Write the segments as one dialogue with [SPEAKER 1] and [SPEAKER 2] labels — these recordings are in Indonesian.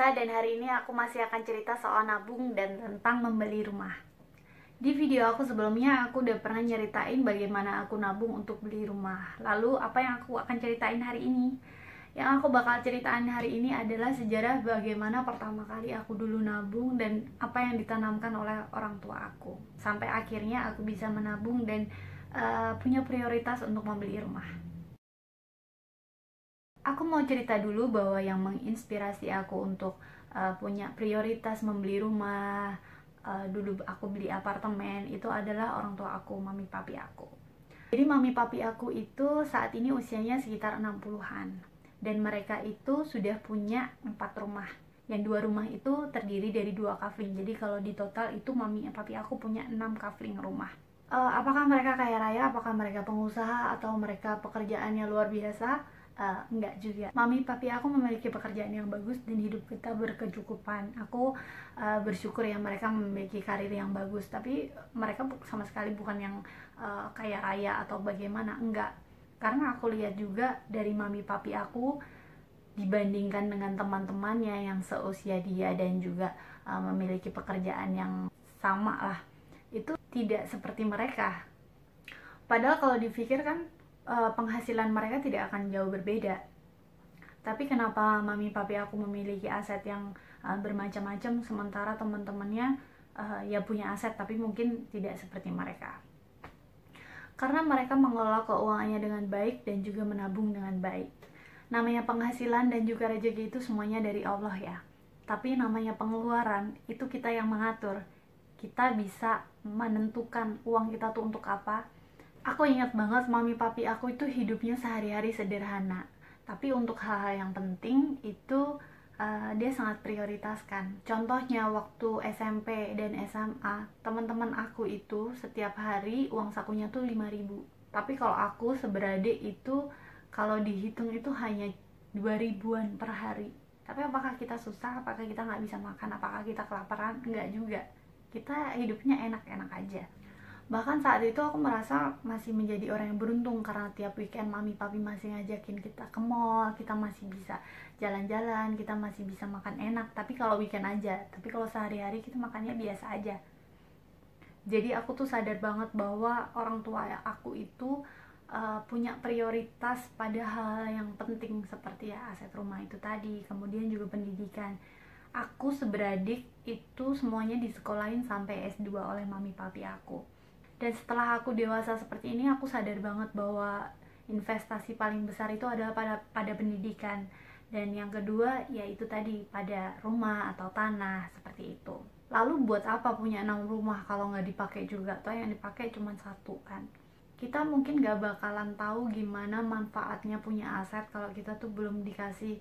[SPEAKER 1] Nesa, dan hari ini aku masih akan cerita soal nabung dan tentang membeli rumah. Di video aku sebelumnya aku udah pernah nyeritain bagaimana aku nabung untuk beli rumah. Lalu apa yang aku akan ceritain hari ini? Yang aku bakal ceritain hari ini adalah sejarah bagaimana pertama kali aku dulu nabung dan apa yang ditanamkan oleh orang tua aku. Sampai akhirnya aku bisa menabung dan punya prioritas untuk membeli rumah. Aku mau cerita dulu bahwa yang menginspirasi aku untuk punya prioritas membeli rumah, dulu aku beli apartemen, itu adalah orang tua aku, mami papi aku. Jadi mami papi aku itu saat ini usianya sekitar 60-an. Dan mereka itu sudah punya 4 rumah. Yang 2 rumah itu terdiri dari 2 kafling. Jadi kalau di total itu mami papi aku punya 6 kafling rumah. Apakah mereka kaya raya, apakah mereka pengusaha, atau mereka pekerjaannya luar biasa? Enggak juga. Mami papi aku memiliki pekerjaan yang bagus dan hidup kita berkecukupan. Aku bersyukur ya mereka memiliki karir yang bagus, tapi mereka sama sekali bukan yang kaya raya atau bagaimana, enggak. Karena aku lihat juga dari mami papi aku dibandingkan dengan teman-temannya yang seusia dia dan juga memiliki pekerjaan yang sama lah, itu tidak seperti mereka. Padahal kalau dipikir kan penghasilan mereka tidak akan jauh berbeda. Tapi kenapa mami papi aku memiliki aset yang bermacam-macam sementara teman-temannya ya punya aset tapi mungkin tidak seperti mereka? Karena mereka mengelola keuangannya dengan baik dan juga menabung dengan baik. Namanya penghasilan dan juga rezeki itu semuanya dari Allah ya. Tapi namanya pengeluaran itu kita yang mengatur. Kita bisa menentukan uang kita tuh untuk apa. Aku ingat banget mami papi aku itu hidupnya sehari-hari sederhana. Tapi untuk hal-hal yang penting itu dia sangat prioritaskan. Contohnya waktu SMP dan SMA, teman-teman aku itu setiap hari uang sakunya tuh 5.000. Tapi kalau aku seberadik itu kalau dihitung itu hanya 2.000-an per hari. Tapi apakah kita susah? Apakah kita nggak bisa makan? Apakah kita kelaparan? Enggak juga. Kita hidupnya enak-enak aja. Bahkan saat itu aku merasa masih menjadi orang yang beruntung karena tiap weekend mami papi masih ngajakin kita ke mall, kita masih bisa jalan-jalan, kita masih bisa makan enak. Tapi kalau weekend aja, tapi kalau sehari-hari kita makannya biasa aja. Jadi aku tuh sadar banget bahwa orang tua aku itu punya prioritas pada hal yang penting seperti ya aset rumah itu tadi, kemudian juga pendidikan. Aku seberadik itu semuanya disekolahin sampai S2 oleh mami papi aku. Dan setelah aku dewasa seperti ini, aku sadar banget bahwa investasi paling besar itu adalah pada pendidikan. Dan yang kedua, yaitu tadi pada rumah atau tanah, seperti itu. Lalu buat apa punya 6 rumah kalau nggak dipakai juga? Toh yang dipakai cuma 1 kan. Kita mungkin nggak bakalan tahu gimana manfaatnya punya aset kalau kita tuh belum dikasih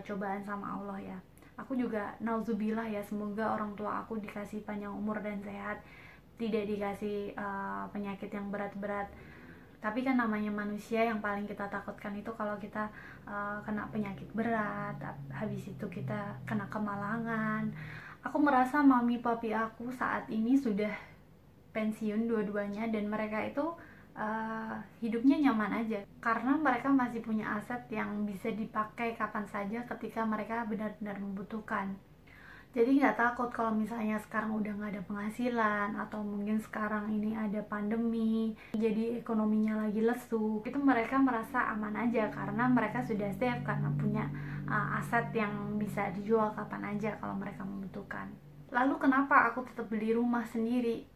[SPEAKER 1] cobaan sama Allah ya. Aku juga nauzubillah ya, semoga orang tua aku dikasih panjang umur dan sehat, tidak dikasih penyakit yang berat-berat. Tapi kan namanya manusia, yang paling kita takutkan itu kalau kita kena penyakit berat, habis itu kita kena kemalangan. Aku merasa mami papi aku saat ini sudah pensiun dua-duanya dan mereka itu hidupnya nyaman aja karena mereka masih punya aset yang bisa dipakai kapan saja ketika mereka benar-benar membutuhkan. Jadi nggak takut kalau misalnya sekarang udah nggak ada penghasilan atau mungkin sekarang ini ada pandemi, jadi ekonominya lagi lesu. Itu mereka merasa aman aja karena mereka sudah save karena punya aset yang bisa dijual kapan aja kalau mereka membutuhkan. Lalu kenapa aku tetap beli rumah sendiri?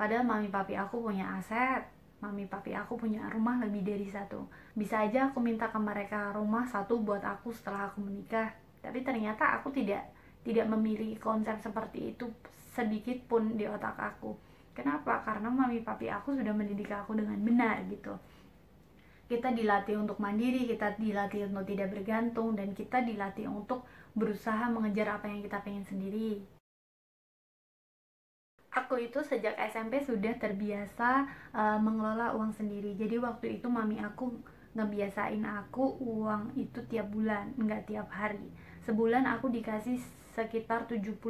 [SPEAKER 1] Padahal mami papi aku punya aset, mami papi aku punya rumah lebih dari 1. Bisa aja aku minta ke mereka rumah 1 buat aku setelah aku menikah. Tapi ternyata aku tidak memiliki konsep seperti itu sedikit pun di otak aku. Kenapa? Karena mami papi aku sudah mendidik aku dengan benar gitu. Kita dilatih untuk mandiri, kita dilatih untuk tidak bergantung, dan kita dilatih untuk berusaha mengejar apa yang kita pengen sendiri. Aku itu sejak SMP sudah terbiasa mengelola uang sendiri. Jadi waktu itu mami aku ngebiasain aku uang itu tiap bulan, enggak tiap hari. Sebulan aku dikasih sekitar 75.000.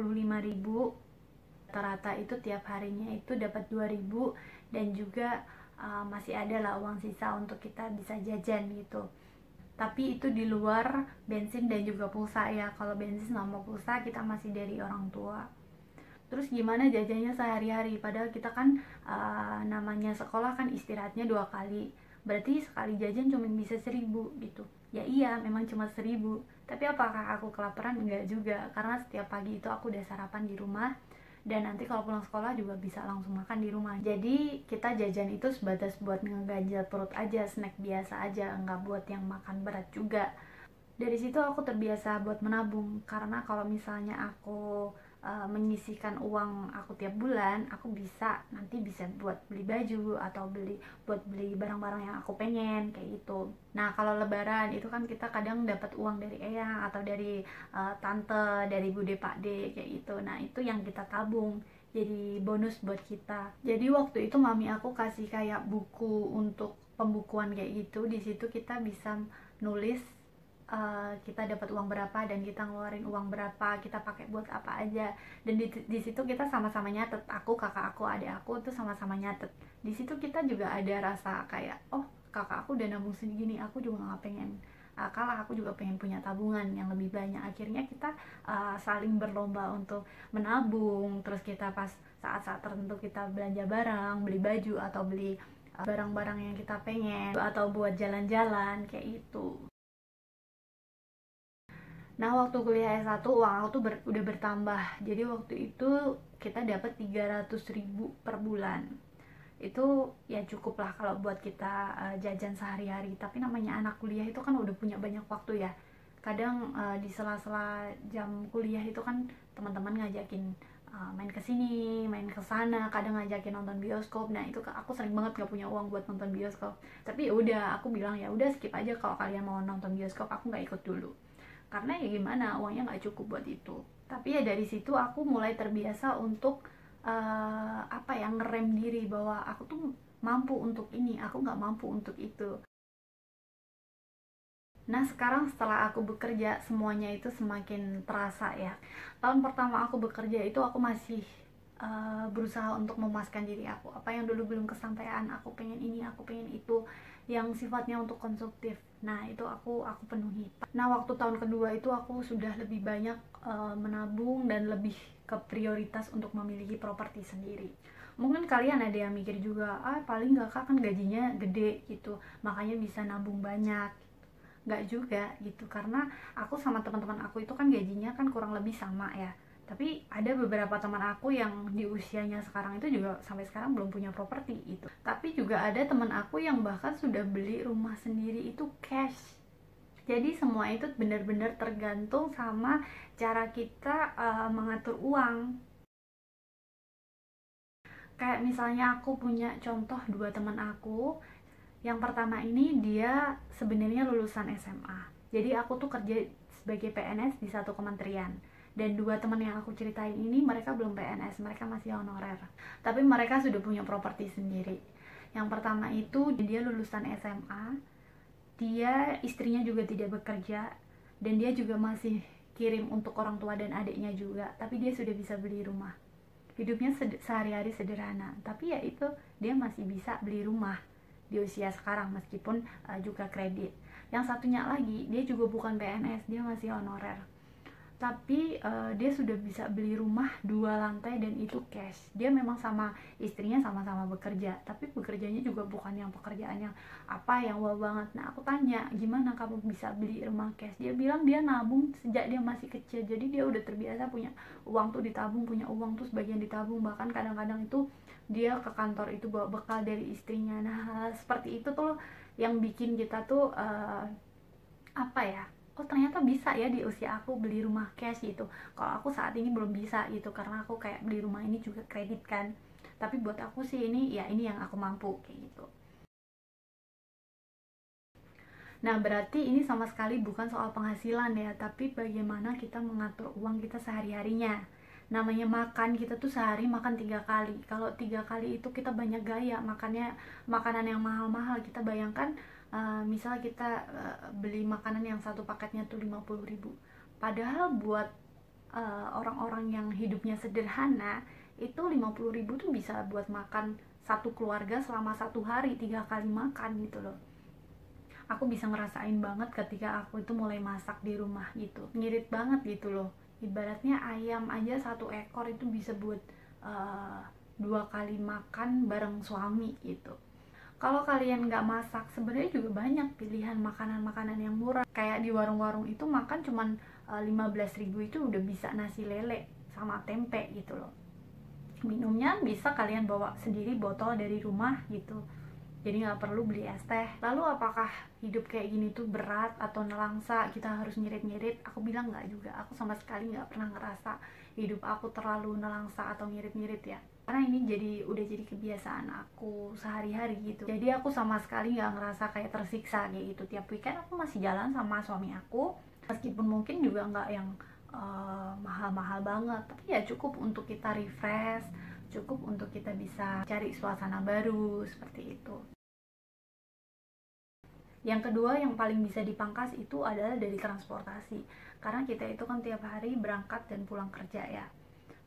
[SPEAKER 1] Rata-rata itu tiap harinya itu dapat 2.000 dan juga masih ada lah uang sisa untuk kita bisa jajan gitu. tapi itu di luar bensin dan juga pulsa ya. Kalau bensin sama pulsa kita masih dari orang tua. Terus gimana jajannya sehari-hari, padahal kita kan namanya sekolah kan istirahatnya 2 kali, berarti sekali jajan cuma bisa 1.000 gitu. Ya iya, memang cuma 1.000, tapi apakah aku kelaparan? Enggak juga, karena setiap pagi itu aku udah sarapan di rumah, dan nanti kalau pulang sekolah juga bisa langsung makan di rumah. Jadi kita jajan itu sebatas buat ngeganjal perut aja, snack biasa aja, nggak buat yang makan berat juga. Dari situ aku terbiasa buat menabung, karena kalau misalnya aku menyisihkan uang aku tiap bulan, aku bisa buat beli baju atau buat beli barang-barang yang aku pengen kayak gitu. Nah kalau lebaran itu kan kita kadang dapat uang dari eyang atau dari tante, dari bude pakde kayak gitu. Nah itu yang kita tabung, jadi bonus buat kita. Jadi waktu itu mami aku kasih kayak buku untuk pembukuan kayak gitu. Di situ kita bisa nulis kita dapat uang berapa dan kita ngeluarin uang berapa, kita pakai buat apa aja. Dan di situ kita sama-sama nyatet, aku, kakak aku, adik aku tuh sama-sama nyatet. Di situ kita juga ada rasa kayak, oh kakak aku udah nabung segini, aku juga nggak pengen kalah, aku juga pengen punya tabungan yang lebih banyak. Akhirnya kita saling berlomba untuk menabung. Terus kita pas saat-saat tertentu kita belanja barang, beli baju atau beli barang-barang yang kita pengen, atau buat jalan-jalan kayak itu. Nah waktu kuliah S1 uang aku tuh udah bertambah. Jadi waktu itu kita dapat 300.000 per bulan. Itu ya cukup lah kalau buat kita jajan sehari-hari. Tapi namanya anak kuliah itu kan udah punya banyak waktu ya. Kadang di sela-sela jam kuliah itu kan teman-teman ngajakin main ke sini, main ke sana, kadang ngajakin nonton bioskop. Nah itu aku sering banget gak punya uang buat nonton bioskop. Tapi ya udah, aku bilang ya udah skip aja, kalau kalian mau nonton bioskop aku nggak ikut dulu, karena ya gimana, uangnya nggak cukup buat itu. Tapi ya dari situ aku mulai terbiasa untuk apa ya, ngerem diri bahwa aku tuh mampu untuk ini, aku nggak mampu untuk itu. Nah sekarang setelah aku bekerja, semuanya itu semakin terasa ya. Tahun pertama aku bekerja itu aku masih berusaha untuk memuaskan diri aku. Apa yang dulu belum kesampaian, aku pengen ini, aku pengen itu, yang sifatnya untuk konsumtif. Nah itu aku penuhi. Nah waktu tahun kedua itu aku sudah lebih banyak menabung dan lebih ke prioritas untuk memiliki properti sendiri. Mungkin kalian ada yang mikir juga, paling gak kan gajinya gede gitu, makanya bisa nabung banyak. Nggak juga gitu, karena aku sama teman-teman aku itu kan gajinya kan kurang lebih sama ya. Tapi ada beberapa teman aku yang di usianya sekarang itu juga sampai sekarang belum punya properti itu. Tapi juga ada teman aku yang bahkan sudah beli rumah sendiri itu cash. Jadi semua itu benar-benar tergantung sama cara kita mengatur uang. Kayak misalnya aku punya contoh dua teman aku. Yang pertama ini dia sebenarnya lulusan SMA. Jadi aku tuh kerja sebagai PNS di satu kementerian. Dan dua teman yang aku ceritain ini mereka belum PNS, mereka masih honorer. Tapi mereka sudah punya properti sendiri. Yang pertama itu dia lulusan SMA, dia istrinya juga tidak bekerja, dan dia juga masih kirim untuk orang tua dan adiknya juga. Tapi dia sudah bisa beli rumah. Hidupnya sehari-hari sederhana, tapi ya itu, dia masih bisa beli rumah di usia sekarang meskipun juga kredit. Yang satunya lagi dia juga bukan PNS, dia masih honorer, tapi dia sudah bisa beli rumah 2 lantai dan itu cash. Dia memang sama istrinya sama-sama bekerja, tapi bekerjanya juga bukan yang pekerjaan yang apa yang wow banget. Nah aku tanya, gimana kamu bisa beli rumah cash? Dia bilang dia nabung sejak dia masih kecil, jadi dia udah terbiasa punya uang tuh ditabung, punya uang tuh sebagian ditabung. Bahkan kadang-kadang itu dia ke kantor itu bawa bekal dari istrinya. Nah seperti itu tuh yang bikin kita tuh apa ya, oh ternyata bisa ya di usia aku beli rumah cash gitu. Kalau aku saat ini belum bisa gitu, karena aku kayak beli rumah ini juga kredit kan. Tapi buat aku sih ini ya, ini yang aku mampu kayak gitu. Nah berarti ini sama sekali bukan soal penghasilan ya, tapi bagaimana kita mengatur uang kita sehari-harinya. Namanya makan, kita tuh sehari makan 3 kali. Kalau 3 kali itu kita banyak gaya makannya, makanan yang mahal-mahal. Kita bayangkan misal kita beli makanan yang satu paketnya tuh 50.000. Padahal buat orang-orang yang hidupnya sederhana, itu 50.000 tuh bisa buat makan satu keluarga selama 1 hari, 3 kali makan gitu loh. Aku bisa ngerasain banget ketika aku itu mulai masak di rumah gitu, ngirit banget gitu loh. Ibaratnya ayam aja 1 ekor itu bisa buat 2 kali makan bareng suami gitu. Kalau kalian nggak masak, sebenarnya juga banyak pilihan makanan-makanan yang murah. Kayak di warung-warung itu makan cuman 15.000 itu udah bisa nasi lele sama tempe gitu loh. Minumnya bisa kalian bawa sendiri botol dari rumah gitu, jadi nggak perlu beli es teh. Lalu apakah hidup kayak gini tuh berat atau nelangsa, kita harus ngirit-ngirit? Aku bilang nggak juga. Aku sama sekali nggak pernah ngerasa hidup aku terlalu nelangsa atau ngirit-ngirit ya, karena ini udah jadi kebiasaan aku sehari-hari gitu. Jadi aku sama sekali nggak ngerasa kayak tersiksa kayak gitu. Tiap weekend aku masih jalan sama suami aku, meskipun mungkin juga nggak yang mahal-mahal banget, tapi ya cukup untuk kita refresh, cukup untuk kita bisa cari suasana baru seperti itu. Yang kedua yang paling bisa dipangkas itu adalah dari transportasi, karena kita itu kan tiap hari berangkat dan pulang kerja ya.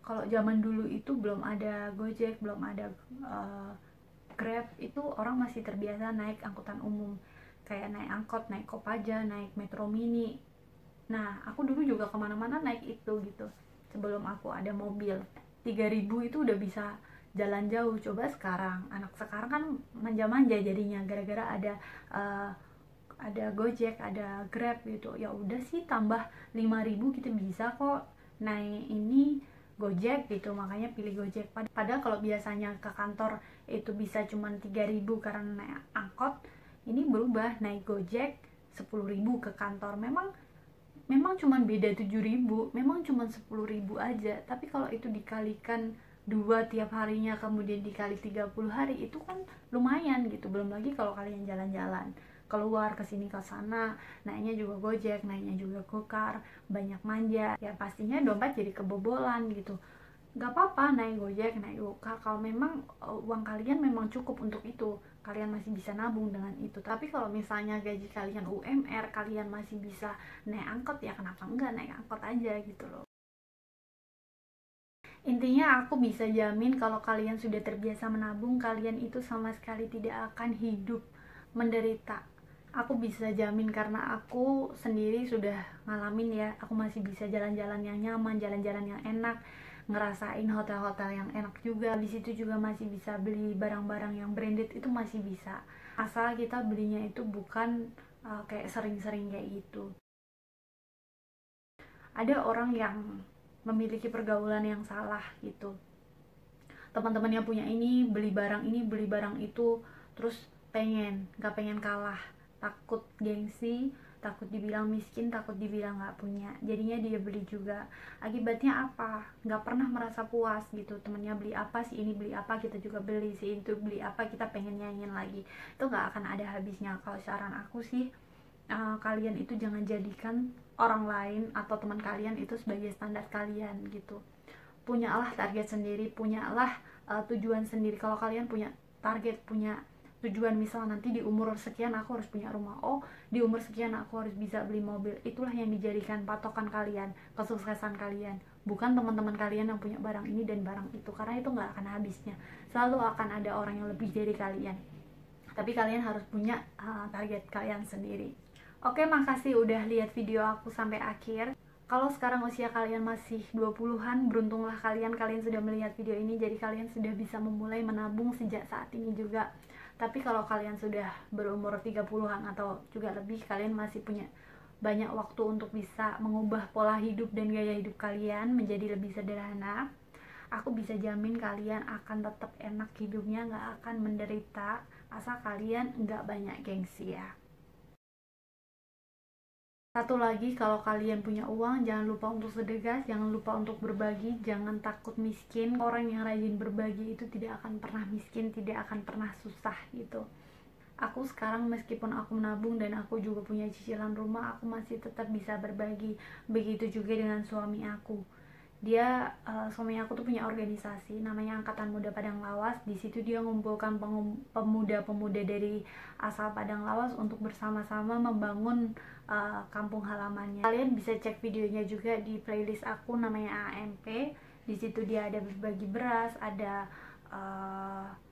[SPEAKER 1] Kalau zaman dulu itu belum ada Gojek, belum ada Grab, itu orang masih terbiasa naik angkutan umum, kayak naik angkot, naik Kopaja, naik Metro Mini. Nah, aku dulu juga kemana-mana naik itu gitu, sebelum aku ada mobil. 3.000 itu udah bisa jalan jauh. Coba sekarang, anak sekarang kan manja-manja jadinya, gara-gara ada Gojek, ada Grab gitu. Ya udah sih, tambah 5.000 kita bisa kok naik ini Gojek gitu, makanya pilih Gojek. Padahal kalau biasanya ke kantor itu bisa cuman 3.000 karena naik angkot, ini berubah naik Gojek 10.000 ke kantor. Memang cuman beda 7.000, memang cuman 10.000 aja, tapi kalau itu dikalikan 2 tiap harinya, kemudian dikali 30 hari, itu kan lumayan gitu. Belum lagi kalau kalian jalan-jalan keluar ke sini ke sana, naiknya juga Gojek, naiknya juga Gokar, banyak manja, ya pastinya dompet jadi kebobolan gitu. Gak apa-apa naik Gojek, naik Gokar kalau memang uang kalian memang cukup untuk itu, kalian masih bisa nabung dengan itu. Tapi kalau misalnya gaji kalian UMR, kalian masih bisa naik angkot, ya kenapa enggak naik angkot aja gitu loh. Intinya aku bisa jamin kalau kalian sudah terbiasa menabung, kalian itu sama sekali tidak akan hidup menderita. Aku bisa jamin karena aku sendiri sudah ngalamin ya. Aku masih bisa jalan-jalan yang nyaman, jalan-jalan yang enak, ngerasain hotel-hotel yang enak juga. Di situ juga masih bisa beli barang-barang yang branded, itu masih bisa. Asal kita belinya itu bukan kayak sering-sering kayak gitu. Ada orang yang memiliki pergaulan yang salah gitu. Teman-temannya punya ini, beli barang itu, terus gak pengen kalah, takut gengsi, takut dibilang miskin, takut dibilang gak punya, jadinya dia beli juga. Akibatnya apa? Gak pernah merasa puas gitu. Temennya beli apa, si ini beli apa, kita juga beli, si itu beli apa, kita pengen nyanyiin lagi. Itu gak akan ada habisnya. Kalau saran aku sih, kalian itu jangan jadikan orang lain atau teman kalian itu sebagai standar kalian gitu. Punyalah target sendiri, punyalah tujuan sendiri. Kalau kalian punya target, punya tujuan, misal nanti di umur sekian aku harus punya rumah, oh di umur sekian aku harus bisa beli mobil, itulah yang dijadikan patokan kalian, kesuksesan kalian, bukan teman-teman kalian yang punya barang ini dan barang itu, karena itu nggak akan habisnya. Selalu akan ada orang yang lebih dari kalian, tapi kalian harus punya target kalian sendiri. Oke, makasih udah lihat video aku sampai akhir. Kalau sekarang usia kalian masih 20-an, beruntunglah kalian sudah melihat video ini, jadi kalian sudah bisa memulai menabung sejak saat ini juga. Tapi kalau kalian sudah berumur 30-an atau juga lebih, kalian masih punya banyak waktu untuk bisa mengubah pola hidup dan gaya hidup kalian menjadi lebih sederhana. Aku bisa jamin kalian akan tetap enak hidupnya, gak akan menderita, asal kalian gak banyak gengsi ya. Satu lagi, kalau kalian punya uang, jangan lupa untuk sedekah, jangan lupa untuk berbagi, jangan takut miskin. Orang yang rajin berbagi itu tidak akan pernah miskin, tidak akan pernah susah gitu. Aku sekarang meskipun aku menabung dan aku juga punya cicilan rumah, aku masih tetap bisa berbagi. Begitu juga dengan suami aku. Suami aku tuh punya organisasi namanya Angkatan Muda Padang Lawas. Di situ dia mengumpulkan pemuda-pemuda dari asal Padang Lawas untuk bersama-sama membangun kampung halamannya. Kalian bisa cek videonya juga di playlist aku namanya AMP. Di situ dia ada berbagi beras, ada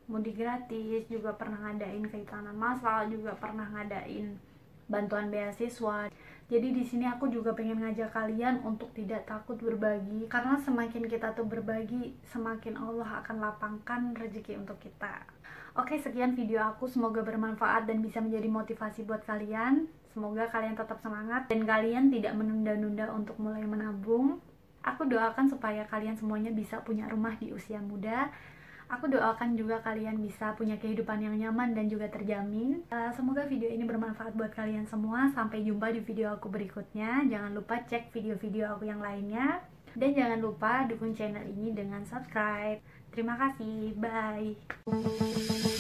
[SPEAKER 1] mudik gratis, juga pernah ngadain kehitanan massal, juga pernah ngadain bantuan beasiswa. Jadi di sini aku juga pengen ngajak kalian untuk tidak takut berbagi, karena semakin kita tuh berbagi, semakin Allah akan lapangkan rezeki untuk kita. Oke, sekian video aku, semoga bermanfaat dan bisa menjadi motivasi buat kalian. Semoga kalian tetap semangat dan kalian tidak menunda-nunda untuk mulai menabung. Aku doakan supaya kalian semuanya bisa punya rumah di usia muda. Aku doakan juga kalian bisa punya kehidupan yang nyaman dan juga terjamin. Semoga video ini bermanfaat buat kalian semua. Sampai jumpa di video aku berikutnya. Jangan lupa cek video-video aku yang lainnya. Dan jangan lupa dukung channel ini dengan subscribe. Terima kasih, bye.